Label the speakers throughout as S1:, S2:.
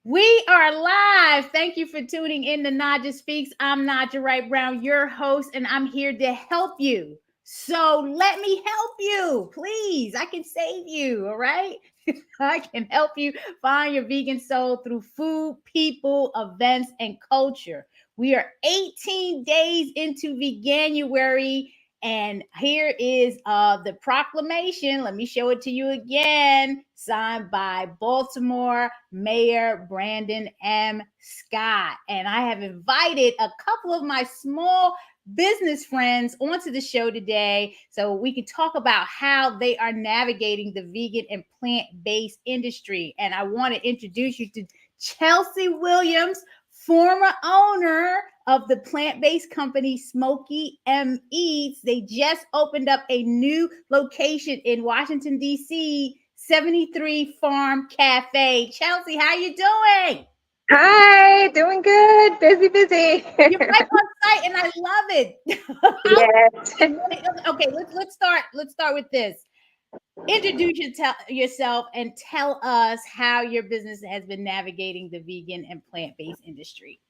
S1: We are live. Thank you for tuning in to Naijha Speaks. I'm Naijha Wright Brown, your host, and I'm here to help you. So let me help you, please. I can save you, all right? I can help you find your vegan soul through food, people, events, and culture. We are 18 days into Veganuary, and here is the proclamation. Let me show it to you again. Signed by Baltimore Mayor Brandon M. Scott. And I have invited a couple of my small business friends onto the show today so we can talk about how they are navigating the vegan and plant-based industry. And I want to introduce you to Chelsea Williams, former owner of the plant-based company Smoky M Eats. They just opened up a new location in Washington, D.C., 73 Farm Cafe. Chelsea, how you doing?
S2: Hi, doing good. Busy, busy.
S1: You're right on site, and I love it.
S2: Yes.
S1: Okay, let's start with this. Introduce yourself and tell us how your business has been navigating the vegan and plant-based industry.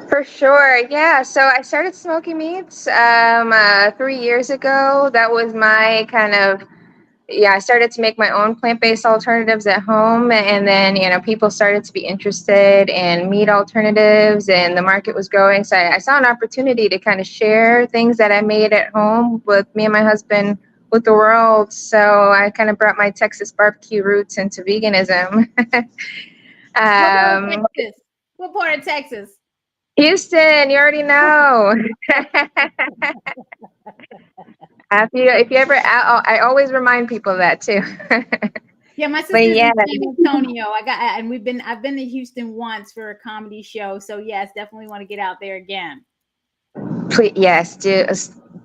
S2: For sure. Yeah. So I started Smoky Meats 3 years ago. That was my kind of, yeah, I started to make my own plant-based alternatives at home. And then, people started to be interested in meat alternatives and the market was growing. So I saw an opportunity to kind of share things that I made at home with me and my husband with the world. So I kind of brought my Texas barbecue roots into veganism.
S1: What part of
S2: um,
S1: Texas? What part of Texas?
S2: Houston, you already know. If you ever, I always remind people of that too.
S1: Yeah, my
S2: But
S1: sister's
S2: yeah,
S1: in San Antonio. I've been to Houston once for a comedy show. So yes, definitely want to get out there again.
S2: please, yes,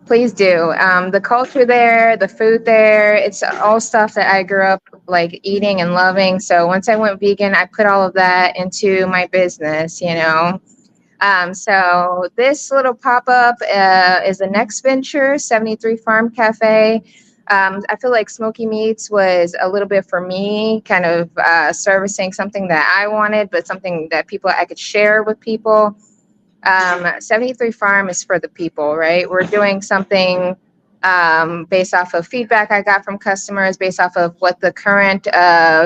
S2: please do. The culture there, the food there, it's all stuff that I grew up like eating and loving. So once I went vegan, I put all of that into my business. So this little pop-up is the next venture, 73 Farm Cafe. I feel like Smoky Meats was a little bit for me, kind of servicing something that I wanted, but something that I could share with people. 73 Farm is for the people, right? We're doing something based off of feedback I got from customers, based off of what the current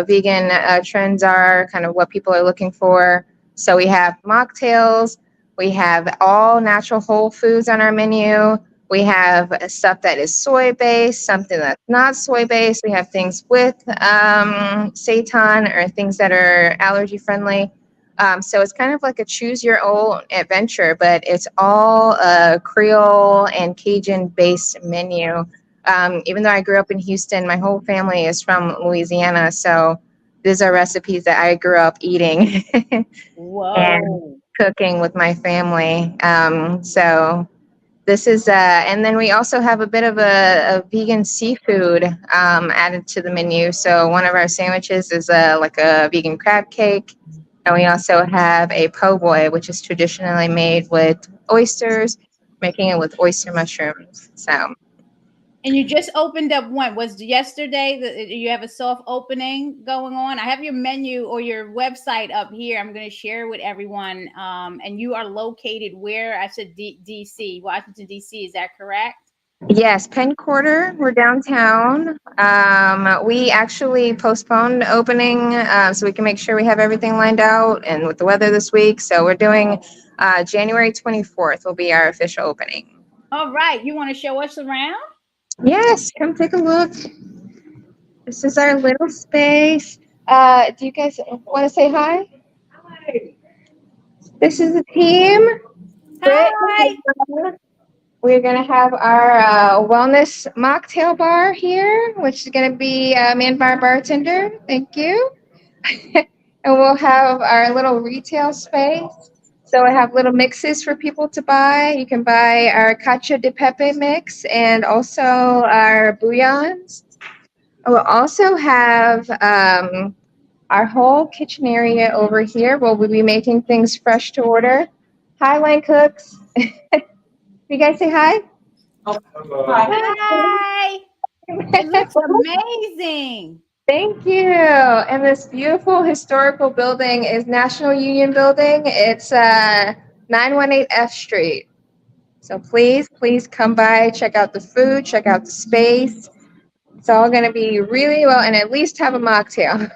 S2: vegan trends are, kind of what people are looking for. So we have mocktails, we have all natural whole foods on our menu. We have stuff that is soy based, something that's not soy based. We have things with seitan or things that are allergy friendly. So it's kind of like a choose your own adventure, but it's all a Creole and Cajun based menu. Even though I grew up in Houston, my whole family is from Louisiana. So these are recipes that I grew up eating and
S1: Whoa.
S2: cooking with my family. So this is, and then we also have a bit of a vegan seafood added to the menu. So one of our sandwiches is like a vegan crab cake. And we also have a po' boy, which is traditionally made with oysters, making it with oyster mushrooms. So
S1: And you just opened up when? Was yesterday? You have a soft opening going on? I have your menu or your website up here. I'm going to share with everyone. And you are located where? I said DC, Washington, DC. Is that correct?
S2: yes, Penn Quarter, we're downtown. We actually postponed opening so we can make sure we have everything lined out and with the weather this week. So we're doing January 24th will be our official opening.
S1: All right. You want to show us around?
S2: Yes, come take a look. This is our little space. Do you guys want to say hi? This is the team. Britt,
S1: Hi.
S2: we're going to have our wellness mocktail bar here, which is going to be manned by our bartender. Thank you. And we'll have our little retail space. So I have little mixes for people to buy. You can buy our cacio de pepe mix and also our bouillons. We'll also have our whole kitchen area over here where we'll be making things fresh to order. Hi, line cooks. You guys say hi? Hi.
S1: Hi. It looks amazing.
S2: Thank you. And this beautiful historical building is National Union Building. It's 918 F Street. So please come by, check out the food, check out the space. It's all going to be really well, and at least have a mocktail.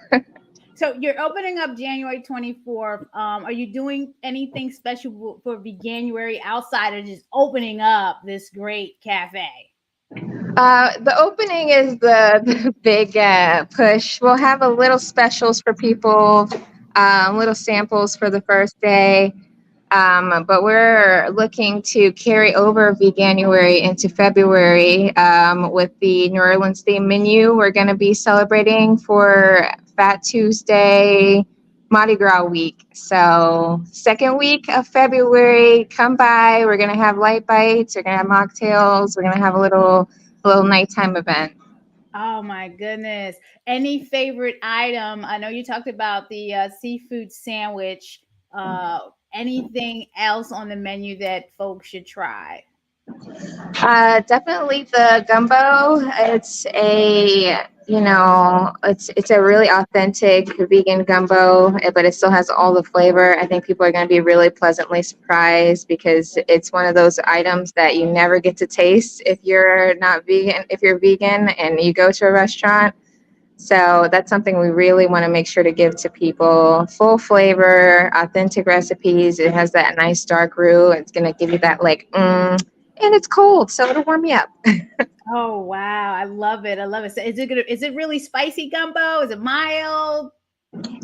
S1: So you're opening up January 24th. Are you doing anything special for January outside of just opening up this great cafe?
S2: The opening is the big push. We'll have a little specials for people, little samples for the first day. But we're looking to carry over Veganuary into February with the New Orleans theme menu. We're going to be celebrating for Fat Tuesday, Mardi Gras week. So second week of February, come by. We're going to have light bites. We're going to have mocktails. We're going to have a little nighttime event.
S1: Oh my goodness. Any favorite item? I know you talked about the seafood sandwich. Uh, Anything else on the menu that folks should try?
S2: Definitely the gumbo. It's a really authentic vegan gumbo, but it still has all the flavor. I think people are going to be really pleasantly surprised because it's one of those items that you never get to taste if you're not vegan, if you're vegan and you go to a restaurant. So that's something we really want to make sure to give to people. Full flavor, authentic recipes. It has that nice dark roux. It's going to give you that and it's cold, so it'll warm you up.
S1: Oh wow, I love it. I love it. So is it really spicy gumbo? Is it mild?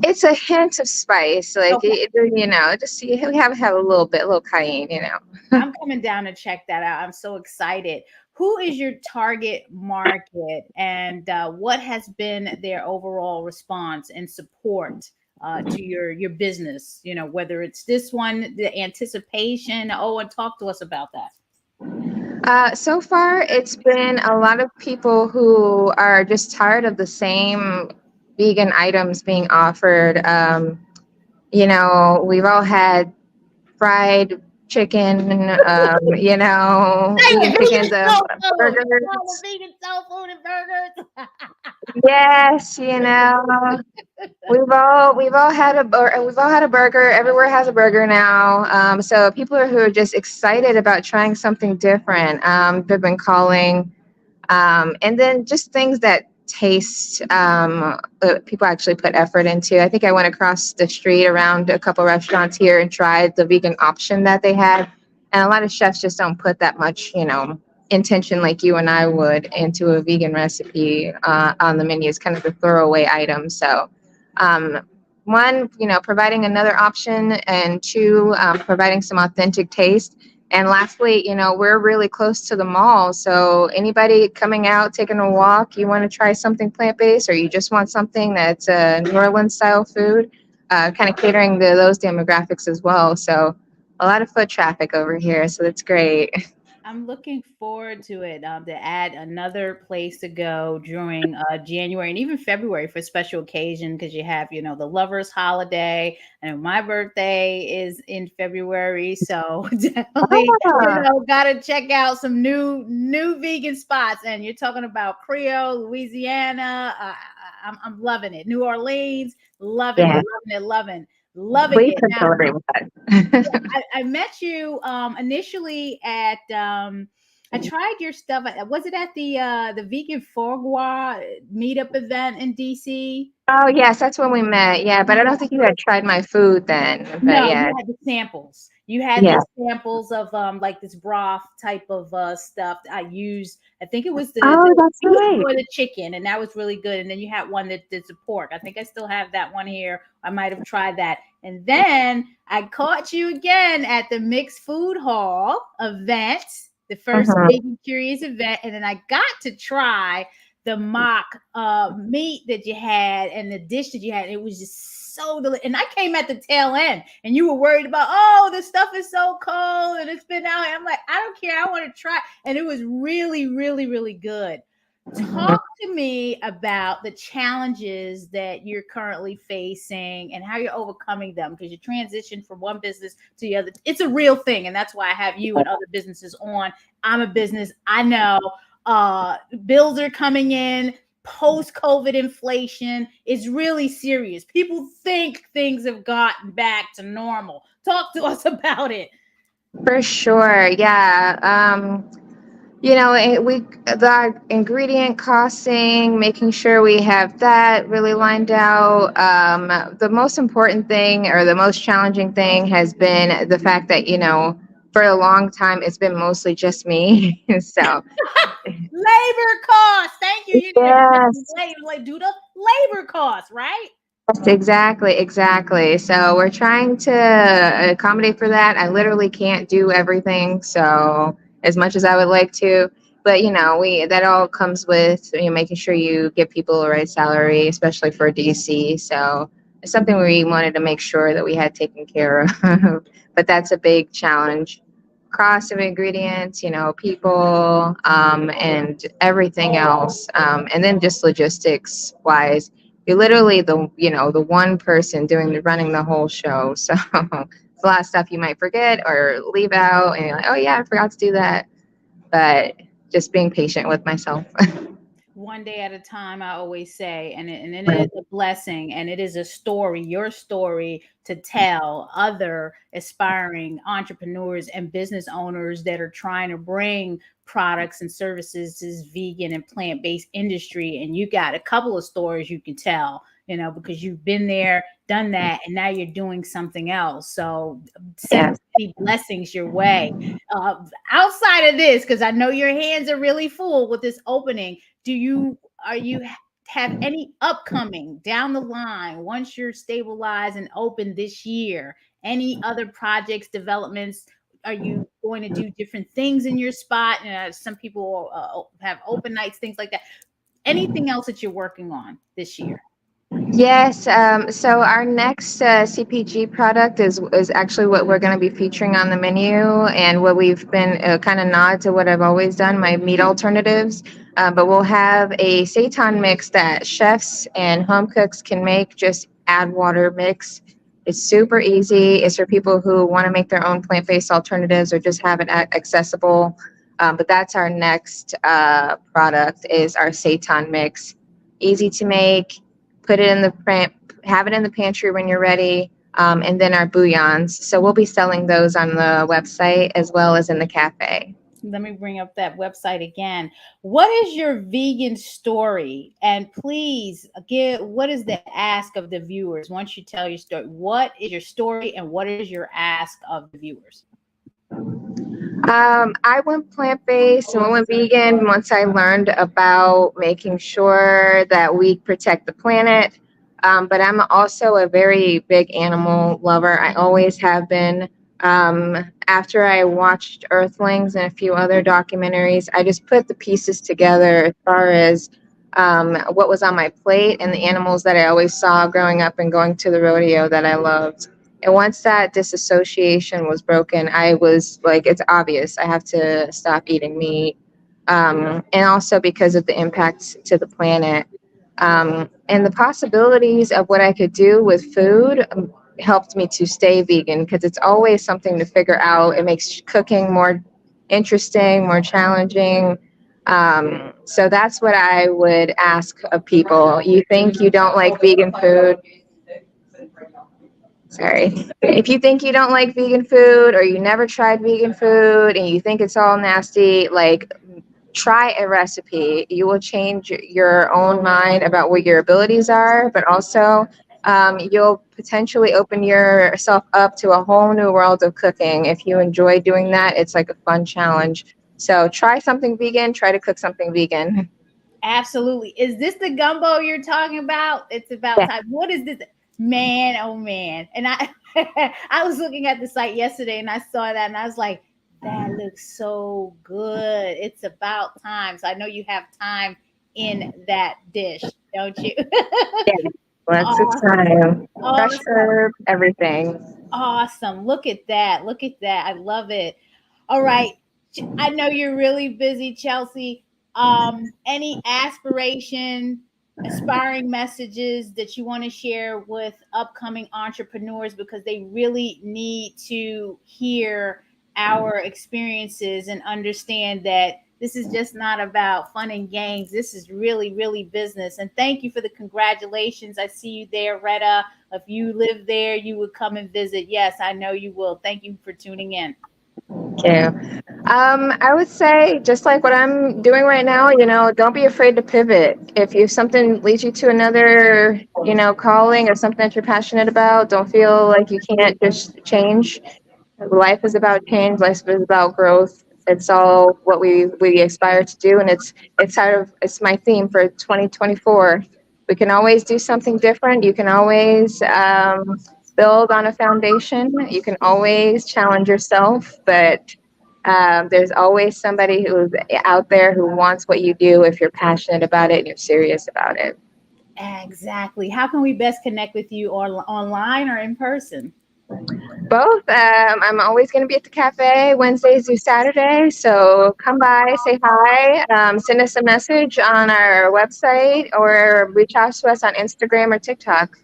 S2: It's a hint of spice, like
S1: Okay.
S2: just we have a little bit, a little cayenne.
S1: I'm coming down to check that out. I'm so excited. Who is your target market, and what has been their overall response and support to your business? You know, whether it's this one, the anticipation. Oh, and talk to us about that.
S2: So far, it's been a lot of people who are just tired of the same vegan items being offered. We've all had fried chicken,
S1: Hey, the
S2: eating
S1: vegan
S2: chickens of
S1: soul food. Oh, the
S2: burgers.
S1: vegan soul food and burgers.
S2: Yes, we've all had a burger. Everywhere has a burger now. So people who are just excited about trying something different. They've been calling, and then just things that taste. People actually put effort into. I think I went across the street around a couple restaurants here and tried the vegan option that they had, and a lot of chefs just don't put that much, intention like you and I would into a vegan recipe on the menu. Is kind of a throwaway item. So, one, providing another option, and two, providing some authentic taste. And lastly, we're really close to the mall. So anybody coming out, taking a walk, you want to try something plant-based, or you just want something that's a New Orleans style food, kind of catering to those demographics as well. So a lot of foot traffic over here. So that's great.
S1: I'm looking forward to it, to add another place to go during January and even February for special occasion because you have, the lovers holiday and my birthday is in February. So definitely,
S2: Ah,
S1: gotta check out some new vegan spots. And you're talking about Creole, Louisiana. I'm loving it. New Orleans, loving it,
S2: yeah,
S1: loving it, loving
S2: please
S1: it.
S2: come
S1: Now,
S2: celebrate with that.
S1: I met you initially at I tried your stuff. Was it at the vegan foie gras meetup event in DC?
S2: Oh, yes, that's when we met. Yeah, but I don't think you had tried my food then. But
S1: No,
S2: yeah,
S1: you had the samples. You had
S2: yeah.
S1: the samples of like this broth type of stuff that I used. I think it was
S2: Oh, that's
S1: it was
S2: right.
S1: for the chicken, and that was really good. And then you had one that's a pork. I think I still have that one here. I might have tried that. And then I caught you again at the Mixed Food Hall event, the first
S2: Mhm.
S1: Vegan Curious event, and then I got to try the mock meat that you had and the dish that you had. It was just so delicious. And I came at the tail end, and you were worried about, oh, the stuff is so cold and it's been out. I'm like, I don't care. I want to try. And it was really, really, really good. Talk to me about the challenges that you're currently facing and how you're overcoming them because you transitioned from one business to the other. It's a real thing, and that's why I have you and other businesses on. I'm a business. I know bills are coming in, post-COVID inflation is really serious. People think things have gotten back to normal. Talk to us about it.
S2: For sure. Yeah. We the ingredient costing, making sure we have that really lined out. The most important thing or the most challenging thing has been the fact that, for a long time it's been mostly just me. So
S1: Labor costs. Thank you. You need to
S2: yes.
S1: like do the labor costs, right?
S2: Yes, exactly. So we're trying to accommodate for that. I literally can't do everything, so as much as I would like to, but we that all comes with making sure you give people the right salary, especially for DC. So it's something we wanted to make sure that we had taken care of. But that's a big challenge. Cost of ingredients, people, and everything else, and then just logistics wise you're literally the one person running the whole show. So it's a lot of stuff you might forget or leave out, and you're like, oh yeah, I forgot to do that. But just being patient with myself.
S1: One day at a time, I always say, and it
S2: Right.
S1: is a blessing, and it is a story, your story, to tell other aspiring entrepreneurs and business owners that are trying to bring products and services to this vegan and plant-based industry. And you got a couple of stories you can tell, because you've been there, done that, and now you're doing something else. So send
S2: Yes.
S1: many blessings your way. uh, Outside of this, because I know your hands are really full with this opening, do you are you have any upcoming down the line once you're stabilized and open this year? Any other projects, developments? Are you going to do different things in your spot? Some people have open nights, things like that. Anything else that you're working on this year?
S2: Yes. So our next CPG product is actually what we're going to be featuring on the menu, and what we've been kind of nod to what I've always done, my meat alternatives. But we'll have a seitan mix that chefs and home cooks can make. Just add water, mix. It's super easy. It's for people who want to make their own plant-based alternatives or just have it accessible. But that's our next product is our seitan mix. Easy to make, put it in the print, have it in the pantry when you're ready, and then our bouillons. So we'll be selling those on the website as well as in the cafe.
S1: Let me bring up that website again. What is your vegan story? And please give what is the ask of the viewers once you tell your story? What is your story and what is your ask of the viewers?
S2: I went plant-based and went vegan once I learned about making sure that we protect the planet. But I'm also a very big animal lover. I always have been. After I watched Earthlings and a few other documentaries, I just put the pieces together as far as what was on my plate and the animals that I always saw growing up and going to the rodeo that I loved. And once that disassociation was broken, I was like, it's obvious I have to stop eating meat. And also because of the impacts to the planet. And the possibilities of what I could do with food helped me to stay vegan because it's always something to figure out. It makes cooking more interesting, more challenging. So that's what I would ask of people. You think you don't like vegan food? Sorry. If you think you don't like vegan food or you never tried vegan food and you think it's all nasty, like try a recipe. You will change your own mind about what your abilities are, but also you'll potentially open yourself up to a whole new world of cooking. If you enjoy doing that, it's like a fun challenge. So try something vegan, try to cook something vegan.
S1: Absolutely. Is this the gumbo you're talking about? It's about
S2: Yeah.
S1: time. What is this? Man, oh man. And I I was looking at the site yesterday and I saw that and I was like, that looks so good. It's about time. So I know you have time in that dish, don't you?
S2: Yeah. Lots of
S1: Awesome.
S2: time. Fresh
S1: Awesome.
S2: herb, everything.
S1: Awesome. Look at that. Look at that. I love it. All right. I know you're really busy, Chelsea. Any aspiration, aspiring messages that you want to share with upcoming entrepreneurs because they really need to hear our experiences and understand that This is just not about fun and games. This is really, really business. And thank you for the congratulations. I see you there, Retta. If you live there, you would come and visit. Yes, I know you will. Thank you for tuning in.
S2: Okay. I would say just like what I'm doing right now, don't be afraid to pivot. If you something leads you to another, calling or something that you're passionate about, don't feel like you can't just change. Life is about change. Life is about growth. It's all what we aspire to do, and it's my theme for 2024. We can always do something different. You can always build on a foundation. You can always challenge yourself, but there's always somebody who's out there who wants what you do if you're passionate about it and you're serious about it.
S1: Exactly. How can we best connect with you, or online or in person?
S2: Both. I'm always going to be at the cafe Wednesdays through Saturday. So come by, say hi, send us a message on our website or reach out to us on Instagram or TikTok.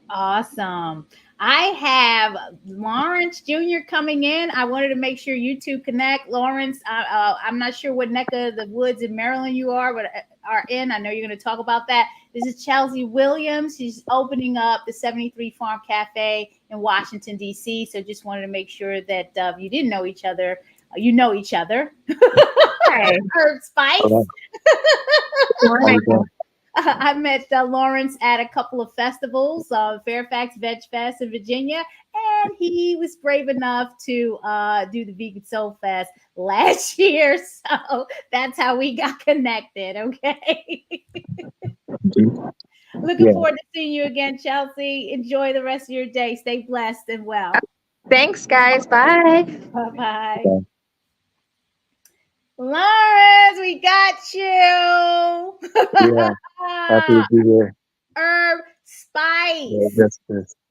S1: Awesome. I have Lawrence Jr. coming in. I wanted to make sure you two connect. Lawrence, I'm not sure what neck of the woods in Maryland you are, but are in. I know you're going to talk about that. This is Chelsea Williams. She's opening up the 73 Farm Cafe in Washington, D.C. So just wanted to make sure that you didn't know each other. You know each other.
S2: Hi.
S1: Herb Spice.
S3: Hello.
S2: Good morning.
S1: I met Lawrence at a couple of festivals, Fairfax Veg Fest in Virginia, and he was brave enough to do the Vegan Soul Fest last year. So that's how we got connected. Okay. Looking
S3: Yeah.
S1: forward to seeing you again, Chelsea. Enjoy the rest of your day. Stay blessed and well.
S2: Thanks, guys. Bye.
S1: Bye bye.
S3: Okay.
S1: Lawrence, we got you.
S3: Yeah. Happy to be here.
S1: Herb
S3: Yeah,
S1: Spice.
S3: this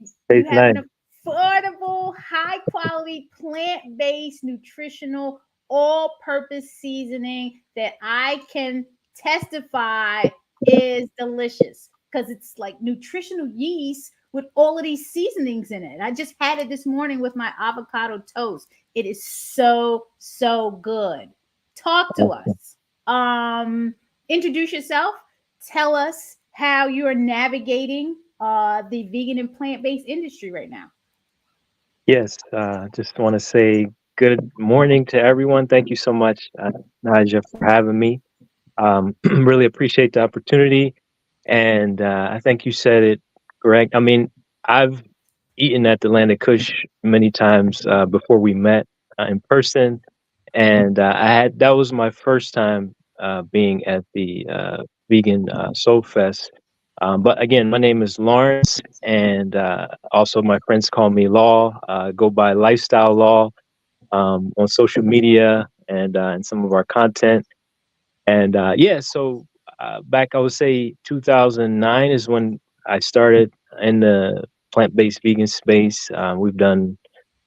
S1: You
S3: tastes
S1: have
S3: nice.
S1: an affordable, high quality, plant based, nutritional, all purpose seasoning that I can testify is delicious because it's like nutritional yeast with all of these seasonings in it. I just had it this morning with my avocado toast. It is so, so good. Talk to
S3: Awesome.
S1: us. Introduce yourself. Tell us how you are navigating the vegan and plant-based industry right now.
S3: Yes. Just want to say good morning to everyone. Thank you so much, Naijha, for having me. Really appreciate the opportunity, and I think you said it correct. I mean, I've eaten at the Land of Kush many times before we met in person, and I had that was my first time being at the Vegan Soul Fest. But again, my name is Lawrence, and also my friends call me Law. Go by Lifestyle Law on social media and some of our content. And yeah, so back I would say 2009 is when I started in the plant-based vegan space. We've done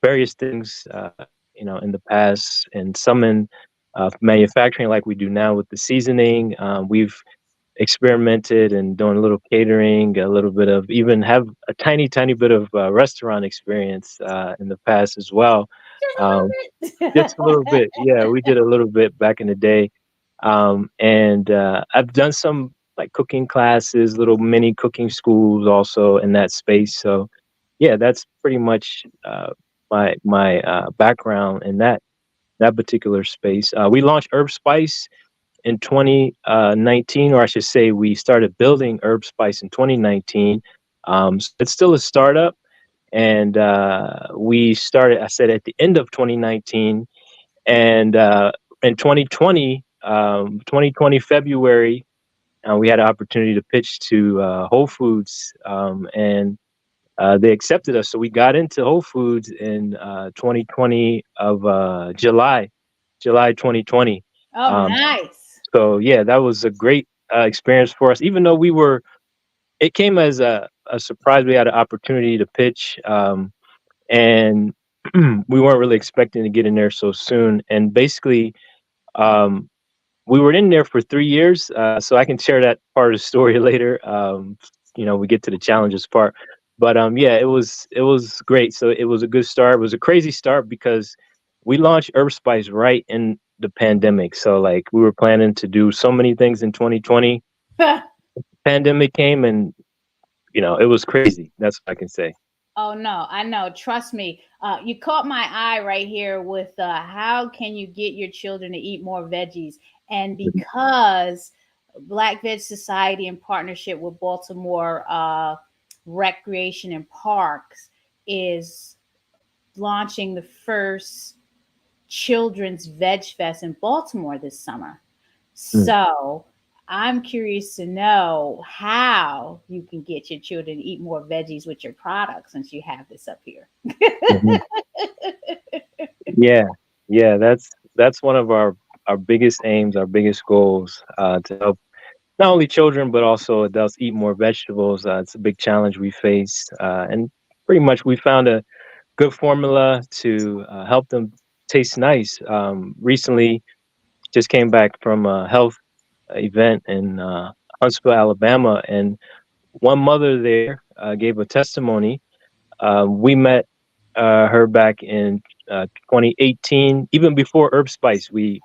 S3: various things, in the past, and some in manufacturing, like we do now with the seasoning. We've experimented and doing a little catering, a little bit of even have a tiny, tiny bit of restaurant experience in the past as well.
S1: Just
S3: Um,
S1: a
S3: just a little
S1: little
S3: bit, yeah, we did a little bit back in the day, and I've done some like cooking classes, little mini cooking schools also in that space. So yeah, that's pretty much my background in that particular space. We launched Herb Spice in 2019, or I should say, we started building Herb Spice in 2019. So it's still a startup, and we started, I said, at the end of 2019, and in 2020 February, we had an opportunity to pitch to Whole Foods, and they accepted us. So we got into Whole Foods in 2020 of July 2020.
S1: Oh,
S3: Um,
S1: nice.
S3: so yeah, that was a great experience for us. Even though it came as a surprise. We had an opportunity to pitch, and we weren't really expecting to get in there so soon. And basically, um, we were in there for 3 years. So I can share that part of the story later. We get to the challenges part, but yeah, it was great. So it was a good start. It was a crazy start because we launched Herb Spice right in the pandemic. So like we were planning to do so many things in 2020. Pandemic came and it was crazy. That's what I can say.
S1: Oh no, I know. Trust me. You caught my eye right here with how can you get your children to eat more veggies? And because Black Veg Society, in partnership with Baltimore Recreation and Parks, is launching the first children's Veg Fest in Baltimore this summer.
S3: Mm.
S1: So I'm curious to know how you can get your children to eat more veggies with your products since you have this up here.
S3: Mhm. Yeah, yeah, that's one of our biggest aims, our biggest goals, to help not only children but also adults eat more vegetables. It's a big challenge we face, and pretty much we found a good formula to help them taste nice. Recently, just came back from a health event in Huntsville, Alabama, and one mother there gave a testimony. We met her back in 2018, even before Herb Spice. We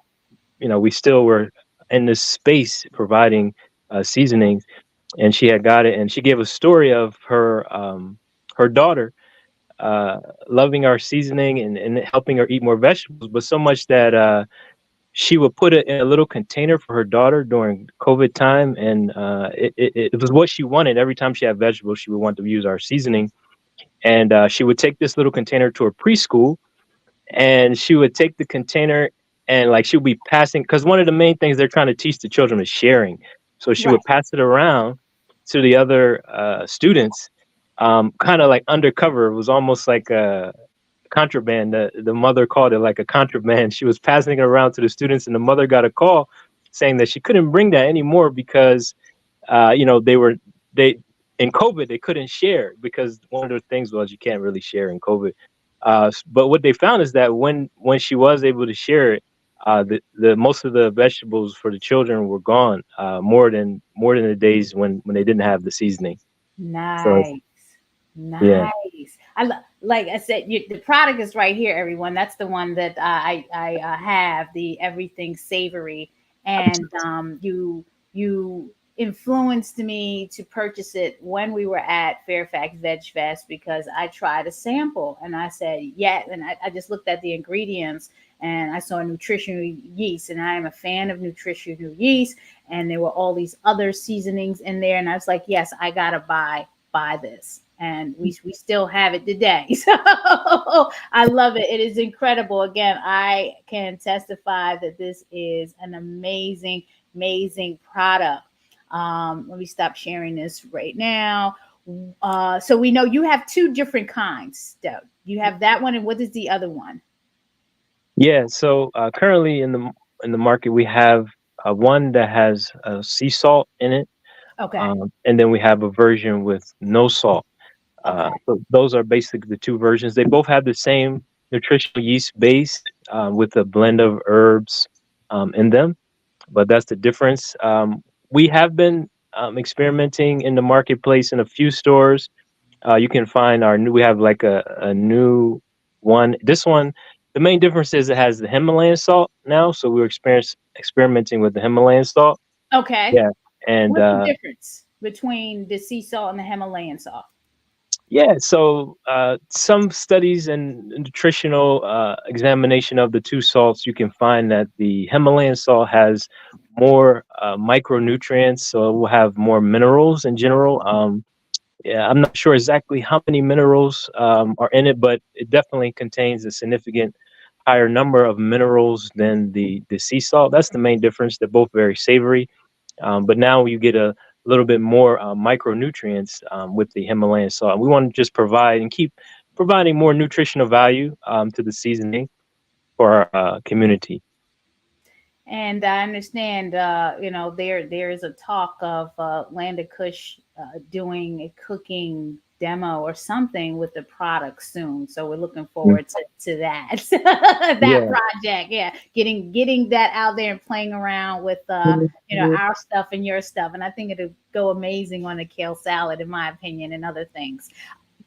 S3: still were in this space providing seasonings, and she had got it. And she gave a story of her daughter uh, loving our seasoning and helping her eat more vegetables, but so much that she would put it in a little container for her daughter during COVID time, and it was what she wanted. Every time she had vegetables, she would want to use our seasoning, and she would take this little container to her preschool, and she would take the container and like she would be passing because one of the main things they're trying to teach the children is sharing. So she
S1: Right.
S3: would pass it around to the other students, kind of like undercover. It was almost like a contraband. The mother called it like a contraband. She was passing it around to the students, and the mother got a call saying that she couldn't bring that anymore because they in COVID they couldn't share because one of the things was you can't really share in COVID. But what they found is that when she was able to share it, the most of the vegetables for the children were gone, more than the days when they didn't have the seasoning. So
S1: Nice.
S3: yeah.
S1: Nice. Like I said, the product is right here, everyone. That's the one that I have, the everything savory, and you influenced me to purchase it when we were at Fairfax Veg Fest because I tried a sample and I said yeah, and I just looked at the ingredients and I saw nutritional yeast, and I am a fan of nutritional yeast, and there were all these other seasonings in there, and I was like, yes, I gotta buy this, and we still have it today. So I love it. It is incredible. Again, I can testify that this is an amazing product. Let me stop sharing this right now. So we know you have two different kinds though. You have that one, and what is the other one?
S3: Yeah, so currently in the market we have one that has sea salt in it,
S1: Okay.
S3: and then we have a version with no salt.
S1: Okay.
S3: So those are basically the two versions. They both have the same nutritional yeast base with a blend of herbs in them, but that's the difference. We have been experimenting in the marketplace in a few stores. You can find our new. We have like a new one. This one, the main difference is it has the Himalayan salt now. So we're experimenting with the Himalayan salt.
S1: Okay.
S3: Yeah, and
S1: What's the difference between the sea salt and the Himalayan salt?
S3: yeah. So some studies and nutritional examination of the two salts, you can find that the Himalayan salt has more micronutrients, so it will have more minerals in general. Yeah, I'm not sure exactly how many minerals are in it, but it definitely contains a significant higher number of minerals than the sea salt. That's the main difference. They're both very savory, but now you get a little bit more micronutrients with the Himalayan salt. We want to just provide and keep providing more nutritional value to the seasoning for our community.
S1: And I understand, there is a talk of Landa Kush doing a cooking demo or something with the product soon. So we're looking
S3: Mm.
S1: forward to that that
S3: Yeah.
S1: project. Yeah, getting that out there and playing around with our stuff and your stuff. And I think it'll go amazing on a kale salad, in my opinion, and other things.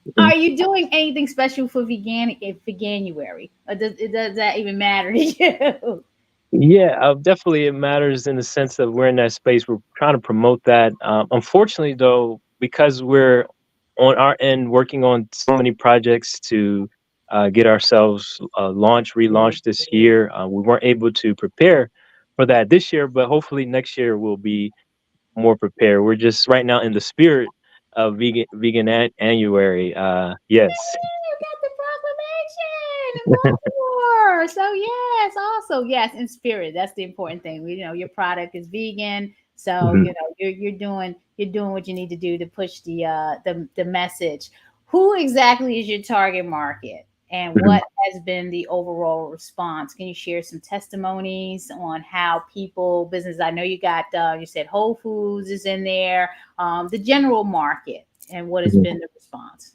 S3: Mhm.
S1: Are you doing anything special for veganuary? Or does that even matter to you?
S3: Yeah, definitely it matters in the sense of we're in that space. We're trying to promote that. Unfortunately, though, because we're on our end working on so many projects to get ourselves relaunched this year, we weren't able to prepare for that this year. But hopefully next year we'll be more prepared. We're just right now in the spirit of Annuary. Yes.
S1: You got the proclamation in Baltimore. So yes, also yes, in spirit. That's the important thing. Your product is vegan, so
S3: Mhm,
S1: you're doing what you need to do to push the message. Who exactly is your target market, and
S3: mhm,
S1: what has been the overall response? Can you share some testimonies on how business? I know you said Whole Foods is in there, the general market, and what has
S3: mhm.
S1: been the response?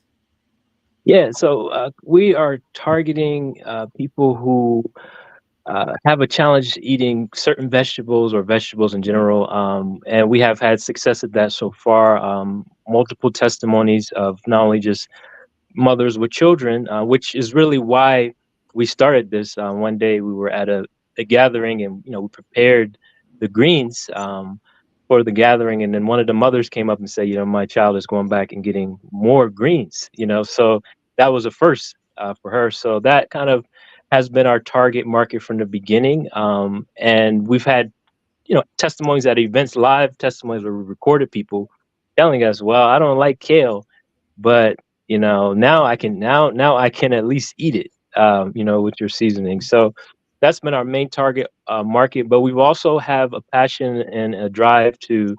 S3: Yeah, so we are targeting people who have a challenge eating certain vegetables or vegetables in general. And we have had success at that so far. Multiple testimonies of not only just mothers with children, which is really why we started this. One day we were at a gathering, and we prepared the greens for the gathering, and then one of the mothers came up and said, my child is going back and getting more greens. So that was a first for her. So that kind of has been our target market from the beginning, and we've had testimonies at events, live testimonies where we recorded people telling us, well, I don't like kale, but now I can at least eat it, with your seasoning. So that's been our main target market, but we've also have a passion and a drive to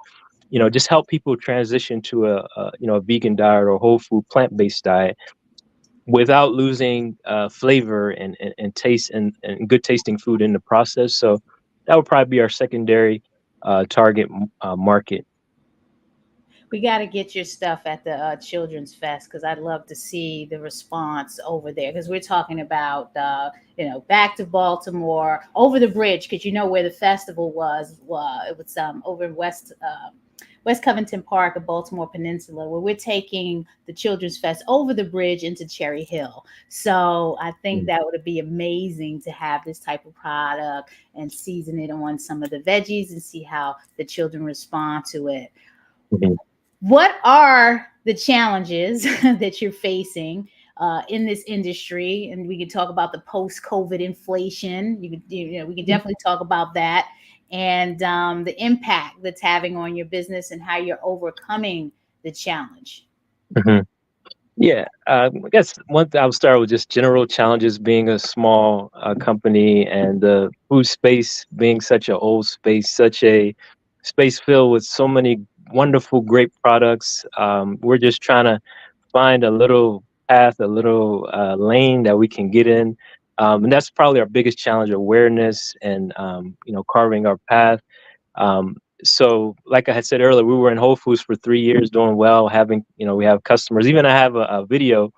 S3: just help people transition to a vegan diet or whole food plant-based diet without losing flavor and taste and good tasting food in the process. So that would probably be our secondary target market.
S1: We got to get your stuff at the Children's Fest, because I'd love to see the response over there. Because we're talking about, back to Baltimore, over the bridge, because you know where the festival was. It was over in West Covington Park of Baltimore Peninsula, where we're taking the Children's Fest over the bridge into Cherry Hill. So I think that would be amazing to have this type of product and season it on some of the veggies and see how the children respond to it.
S3: Mhm,
S1: What are the challenges that you're facing in this industry? And we can talk about the post-COVID inflation. We can definitely talk about that, and the impact that's having on your business and how you're overcoming the challenge.
S3: mhm. Yeah, I guess one thing I'll start with just general challenges being a small company and the food space being such an old space, such a space filled with so many wonderful, great products. We're just trying to find a little path, a little lane that we can get in. And that's probably our biggest challenge: awareness and carving our path. So like I had said earlier, we were in Whole Foods for 3 years, doing well, having, we have customers. Even I have a video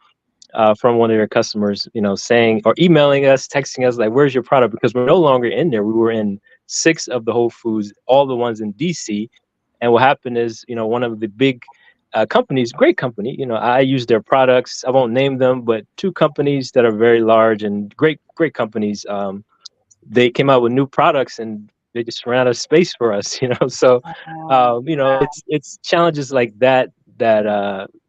S3: from one of your customers, saying or emailing us, texting us like, "Where's your product?" Because we're no longer in there. We were in six of the Whole Foods, all the ones in DC. And what happened is, one of the big companies, great company, I use their products. I won't name them, but two companies that are very large and great, great companies. They came out with new products and they just ran out of space for us. So
S1: Oh,
S3: it's challenges like that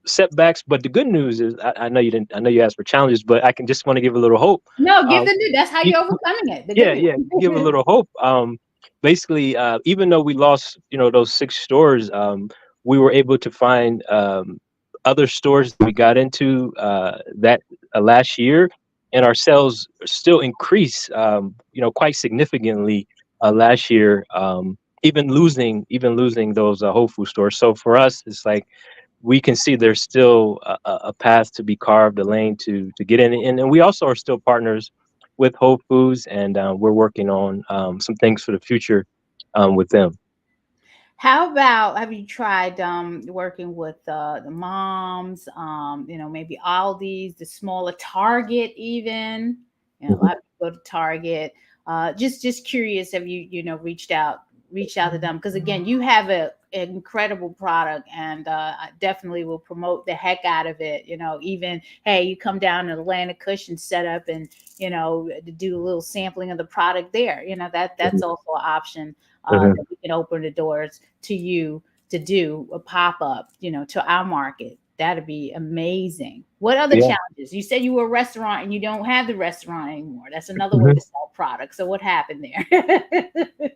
S3: setbacks. But the good news is, I know you didn't, I know you asked for challenges, but I can just want to give a little hope.
S1: no, give
S3: um,
S1: the new. That's how
S3: you,
S1: you're overcoming it. The good
S3: yeah,
S1: news.
S3: yeah, give a little hope. Basically, even though we lost, those six stores, we were able to find other stores that we got into that last year, and our sales still increased, quite significantly last year. Even losing those Whole Food stores. So for us, it's like we can see there's still a path to be carved, a lane to get in, and we also are still partners with Whole Foods, and we're working on some things for the future with them.
S1: How about, have you tried working with the moms? Maybe Aldi's, the smaller Target, even. A
S3: Mhm.
S1: lot of people go to Target. Just curious, have you reached out? reach out to them, because again, you have an incredible product, and I definitely will promote the heck out of it. Even, hey, you come down to Atlantic Kush and set up, and to do a little sampling of the product there. That's
S3: Mhm.
S1: also an option,
S3: Mhm.
S1: that we can open the doors to you to do a pop up, to our market. That'd be amazing. What other
S3: Yeah.
S1: challenges? You said you were a restaurant and you don't have the restaurant anymore. That's another way
S3: Mhm.
S1: to sell products. So what happened there?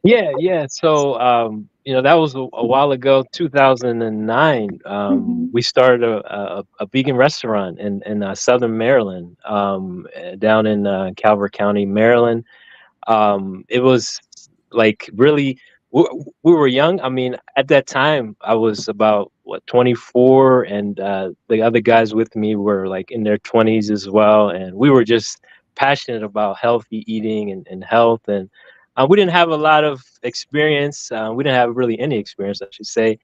S3: Yeah, yeah. So, that was a while ago, 2009.
S1: Mhm.
S3: We started a vegan restaurant in Southern Maryland, down in Calvert County, Maryland. It was like really, we were young. I mean, at that time, I was about what 24, and the other guys with me were like in their 20s as well, and we were just passionate about healthy eating and health. And we didn't have a lot of experience. We didn't have really any experience, I should say,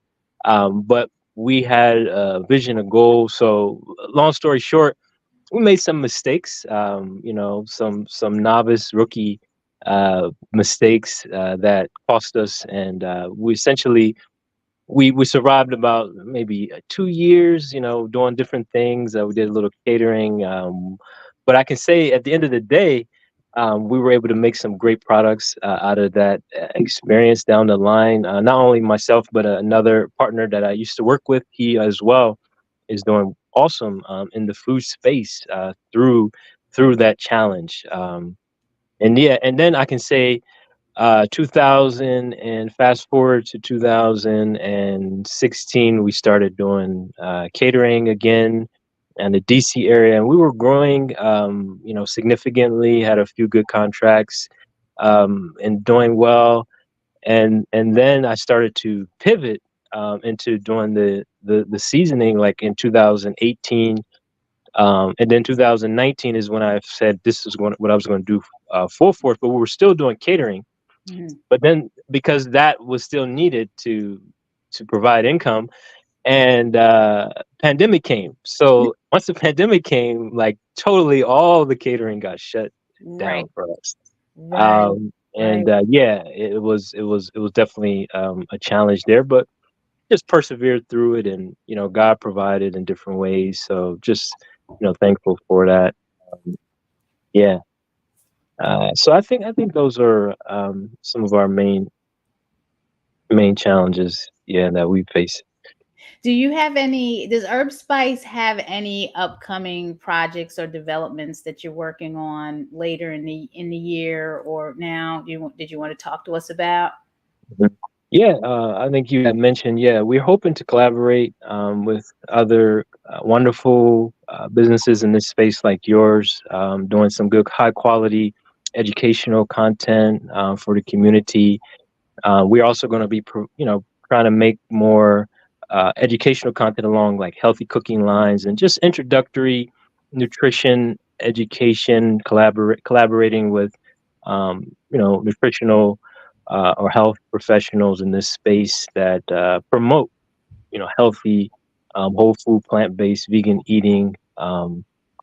S3: but we had a vision, a goal. So, long story short, we made some mistakes, some novice rookie mistakes that cost us, and we essentially we survived about maybe 2 years, doing different things. We did a little catering, but I can say at the end of the day, we were able to make some great products out of that experience down the line. Not only myself, but another partner that I used to work with, he as well is doing awesome in the food space through that challenge. And yeah, and then I can say 2000, and fast forward to 2016, we started doing catering again in the DC area, and we were growing, significantly. Had a few good contracts, and doing well. And then I started to pivot into doing the seasoning, like in 2018, and then 2019 is when I said this is what I was going to do full force. But we were still doing catering.
S1: Mhm.
S3: But then because that was still needed to provide income, and pandemic came. So once the pandemic came, like totally all the catering got shut
S1: Right,
S3: down for us.
S1: right, right.
S3: And yeah, it was definitely a challenge there, but just persevered through it, and God provided in different ways. So just thankful for that. Um, yeah. So I think those are some of our main challenges, yeah, that we face.
S1: Does Herb Spice have any upcoming projects or developments that you're working on later in the year or now? Did you want to talk to us about?
S3: Mhm. Yeah, I think you had mentioned, yeah, we're hoping to collaborate with other wonderful businesses in this space like yours, doing some good, high quality educational content for the community. We're also going to be, trying to make more educational content along like healthy cooking lines and just introductory nutrition education, collaborating with, nutritional or health professionals in this space that promote, healthy, whole food, plant based, vegan eating,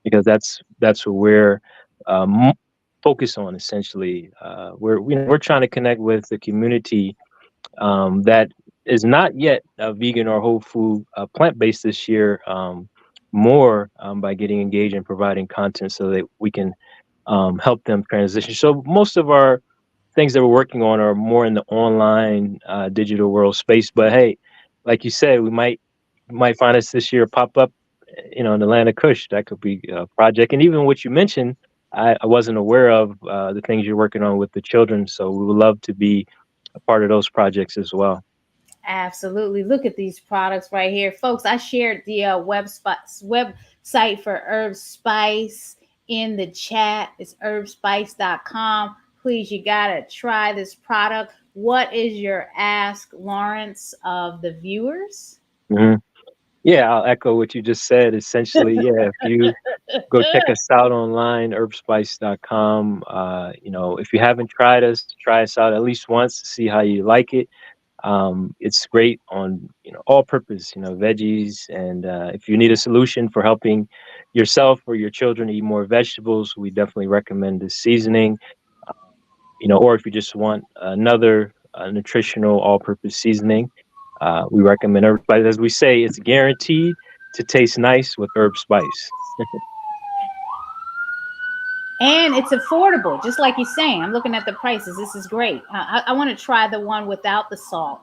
S3: because that's what we're um, focused on essentially. We're trying to connect with the community that is not yet vegan or whole food, plant based this year, more by getting engaged and providing content so that we can help them transition. So most of our things that we're working on are more in the online digital world space. But hey, like you said, we might find us this year pop up, in Atlanta Kush. That could be a project. And even what you mentioned, I wasn't aware of the things you're working on with the children. So we would love to be a part of those projects as well.
S1: Absolutely. Look at these products right here. Folks, I shared the website for Herb Spice in the chat. It's herbspice.com. Please, you got to try this product. What is your ask, Lawrence, of the viewers?
S3: Mhm. Yeah, I'll echo what you just said. Essentially, yeah, if you go check us out online, herbspice.com. If you haven't tried us, try us out at least once to see how you like it. It's great on all purpose, veggies, and if you need a solution for helping yourself or your children eat more vegetables, we definitely recommend this seasoning. Or if you just want another nutritional all-purpose seasoning. We recommend herb spice. As we say, it's guaranteed to taste nice with herb spice.
S1: And it's affordable, just like you're saying. I'm looking at the prices. This is great. I want to try the one without the salt,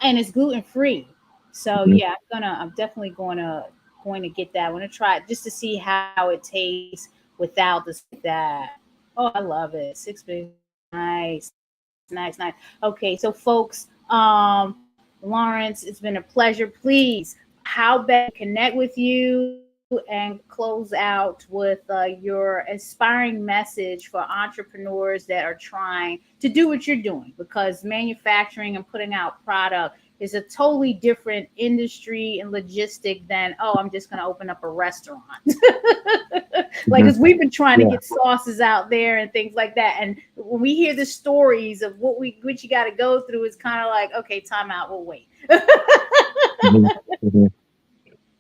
S1: and it's gluten free. So
S3: Mhm.
S1: yeah, I'm definitely going to get that. I want to try it just to see how it tastes without the that. Oh, I love it. Six big, nice, nice, nice. Okay, so folks, Lawrence, it's been a pleasure. Please, how best to connect with you and close out with your inspiring message for entrepreneurs that are trying to do what you're doing, because manufacturing and putting out product is a totally different industry and logistic than, oh, I'm just going to open up a restaurant. Like,
S3: Mhm.
S1: because we've been trying to
S3: Yeah.
S1: get sauces out there and things like that, and when we hear the stories of what you got to go through, it's kind of like, okay, time out, we'll wait.
S3: Mhm. Mhm.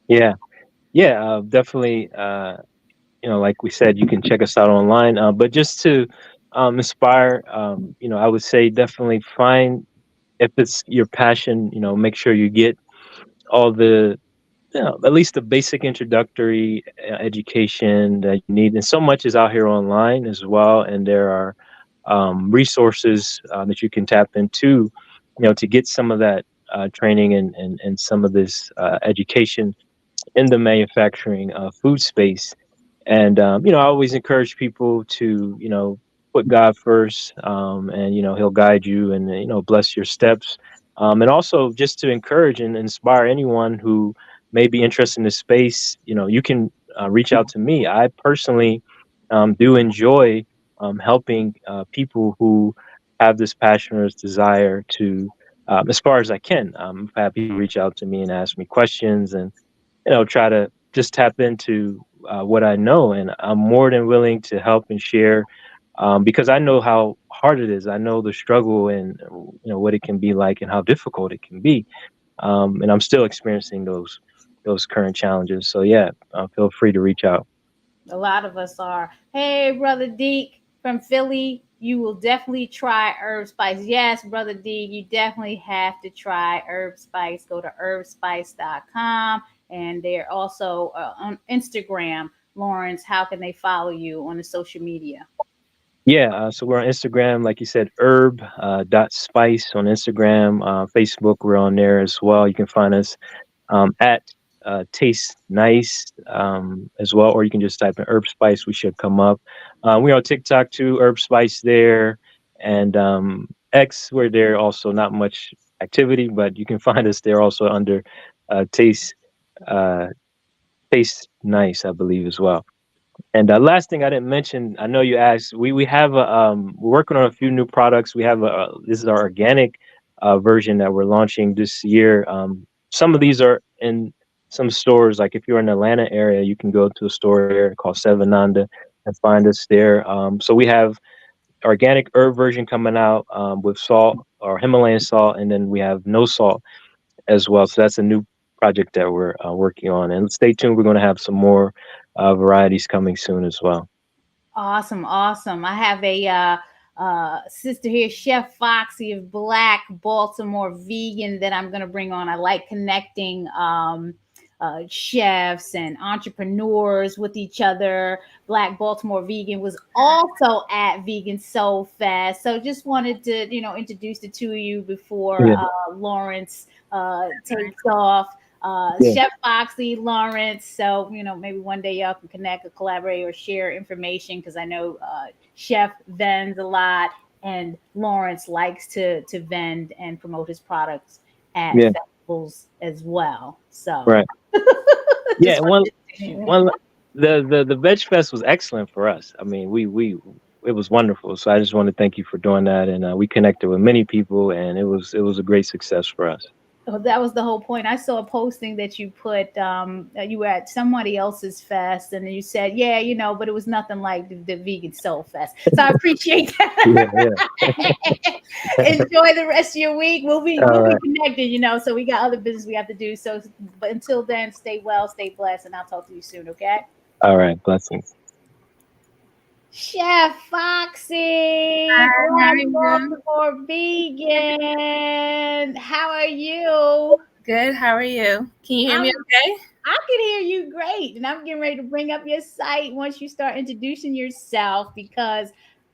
S3: Yeah. Yeah. Definitely. Like we said, you can check us out online. But just to inspire, I would say definitely find, if it's your passion, make sure you get all the, at least the basic introductory education that you need. And so much is out here online as well. And there are resources that you can tap into, to get some of that training and some of this education in the manufacturing food space. And I always encourage people to put God first, and He'll guide you and bless your steps, and also just to encourage and inspire anyone who may be interested in the space. You can reach out to me. I personally do enjoy helping people who have this passion or this desire to, as far as I can. I've had people reach out to me and ask me questions, and try to just tap into what I know, and I'm more than willing to help and share, because I know how hard it is. I know the struggle and what it can be like and how difficult it can be, and I'm still experiencing those current challenges. So yeah, feel free to reach out.
S1: A lot of us are. Hey, brother Deke from Philly, you will definitely try herb spice. Yes, brother Deke, you definitely have to try herb spice. Go to herbspice.com, and they're also on Instagram. Lawrence, how can they follow you on the social media?
S3: Yeah, so we're on Instagram, like you said, herb dot spice on Instagram. Facebook, we're on there as well. You can find us at Taste Nice as well, or you can just type in Herb Spice. We should come up. We're on TikTok too, Herb Spice there, and X. We're there also. Not much activity, but you can find us there also under Taste uh, Taste Nice, I believe as well. And last thing I didn't mention, I know you asked. We have we're working on a few new products. We have this is our organic version that we're launching this year. Some of these are in some stores. Like if you're in the Atlanta area, you can go to a store here called Seven Nanda and find us there. So we have organic herb version coming out with salt or Himalayan salt, and then we have no salt as well. So that's a new project that we're working on. And stay tuned. We're going to have some more varieties coming soon as well.
S1: Awesome, awesome. I have a sister here, Chef Foxy of Black Baltimore Vegan, that I'm going to bring on. I like connecting chefs and entrepreneurs with each other. Black Baltimore Vegan was also at Vegan Soul Fest. So just wanted to, introduce the two of you before
S3: Yeah,
S1: Lawrence takes off.
S3: yeah,
S1: Chef Foxy, Lawrence. So, maybe one day y'all can connect or collaborate or share information, because I know Chef vends a lot, and Lawrence likes to vend and promote his products at
S3: yeah,
S1: festivals as well. So
S3: right. Yeah,
S1: just
S3: and
S1: wanted to,
S3: one the Veg Fest was excellent for us. I mean, we it was wonderful. So I just want to thank you for doing that, and we connected with many people, and it was a great success for us.
S1: oh, that was the whole point. I saw a posting that you put, you were at somebody else's fest, and you said, yeah, but it was nothing like the Vegan Soul Fest. So I appreciate
S3: Yeah,
S1: that.
S3: yeah.
S1: Enjoy the rest of your week. We'll be
S3: All
S1: we'll be
S3: right,
S1: connected, so we got other business we have to do. So, but until then, stay well, stay blessed, and I'll talk to you soon, okay?
S3: all right. Blessings.
S1: Chef Foxy
S4: Hi, how are
S1: from
S4: you?
S1: Baltimore Vegan. How are you?
S4: Good. How are you? Can you hear me
S1: I'm
S4: okay?
S1: I can hear you great. And I'm getting ready to bring up your site once you start introducing yourself because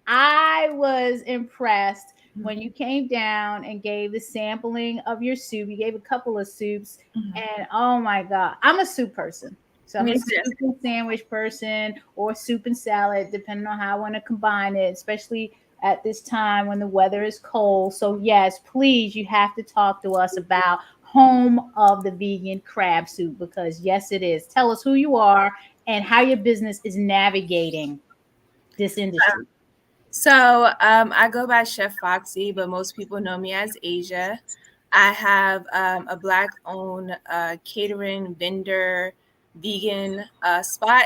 S1: I was impressed when you came down and gave the sampling of your soup. You gave a couple of soups,
S4: Mhm.
S1: and oh my God, I'm a soup person. So I'm
S4: Me
S1: a
S4: too.
S1: soup and sandwich person or soup and salad, depending on how I want to combine it, especially at this time when the weather is cold. So, yes, please, you have to talk to us about home of the vegan crab soup because yes it is. Tell us who you are and how your business is navigating this industry.
S4: I go by Chef Foxy, but most people know me as Asia. I have a black-owned catering vendor, vegan spot.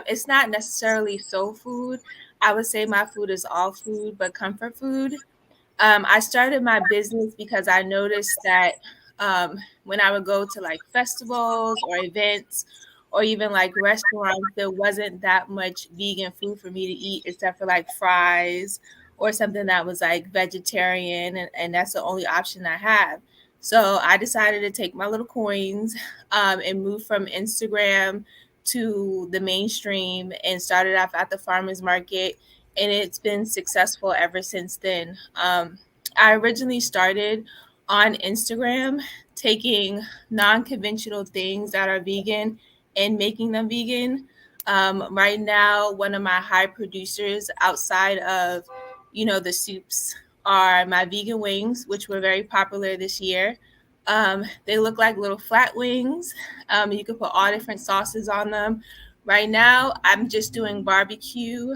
S4: It's not necessarily soul food. I would say my food is all food, but comfort food. I started my business because I noticed that when I would go to like festivals or events or even like restaurants, there wasn't that much vegan food for me to eat except for like fries or something that was like vegetarian, and that's the only option I have. So I decided to take my little coins and move from Instagram to the mainstream and started off at the farmers market, and it's been successful ever since then. I originally started on Instagram taking non conventional things that are vegan and making them vegan. Right now, one of my high producers outside of, the soups are my vegan wings, which were very popular this year. They look like little flat wings. You can put all different sauces on them. Right now, I'm just doing barbecue,